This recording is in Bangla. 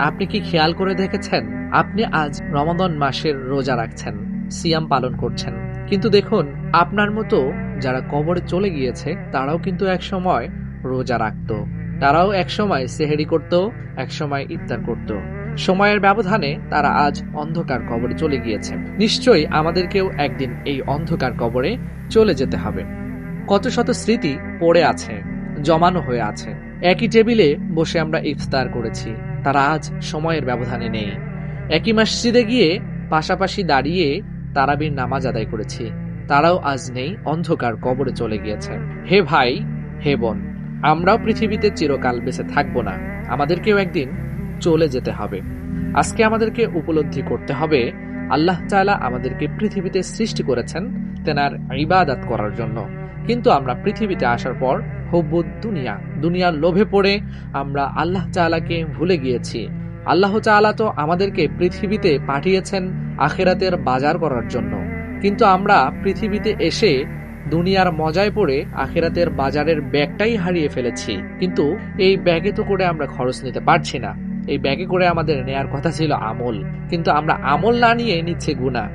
আপনি কি খেয়াল করে দেখেছেন, আপনি আজ রমাদান মাসের রোজা রাখছেন, সিয়াম পালন করছেন, কিন্তু দেখুন আপনার মতো যারা কবরে চলে গিয়েছে তারাও কিন্তু একসময় রোজা রাখতো, তারাও একসময় সেহেরি করত, একসময় ইফতার করত। সময়ের ব্যবধানে তারা আজ অন্ধকার কবরে চলে গিয়েছে। নিশ্চয়ই আমাদেরকেও একদিন এই অন্ধকার কবরে চলে যেতে হবে। কত শত স্মৃতি পড়ে আছে, জমানো হয়ে আছে। একই টেবিলে বসে আমরা ইফতার করেছি, তারা আজ সময়ের ব্যবধানে নেই। একই মসজিদে গিয়ে পাশাপাশি দাঁড়িয়ে তারাবির নামাজ আদায় করেছি, তারাও আজ নেই, অন্ধকার কবরে চলে গিয়েছে। হে ভাই, হে বোন, আমরাও পৃথিবীতে চিরকাল বেঁচে থাকবো না, আমাদেরকেও একদিন চলে যেতে হবে। আজকে আমাদেরকে উপলব্ধি করতে হবে, আল্লাহ তাআলা আমাদেরকে পৃথিবীতে সৃষ্টি করেছেন তেনার ইবাদত করার জন্য, কিন্তু আমরা পৃথিবীতে আসার পর হুব্বুদ দুনিয়া, দুনিয়ার লোভে পড়ে আমরা আল্লাহ তাআলাকে ভুলে গিয়েছি। আল্লাহ তাআলা তো আমাদেরকে পৃথিবীতে পাঠিয়েছেন আখিরাতের বাজার করার জন্য, কিন্তু আমরা পৃথিবীতে এসে দুনিয়ার মজায় পড়ে আখিরাতের বাজারের ব্যাগটাই হারিয়ে ফেলেছি। কিন্তু এই ব্যাগে তো করে আমরা খরচ নিতে পারছি না, এই ব্যাগে করে আমাদের নেয়ার কথা ছিল আমল, কিন্তু আমরা আমল না নিয়ে নিচ্ছে গুনাহ।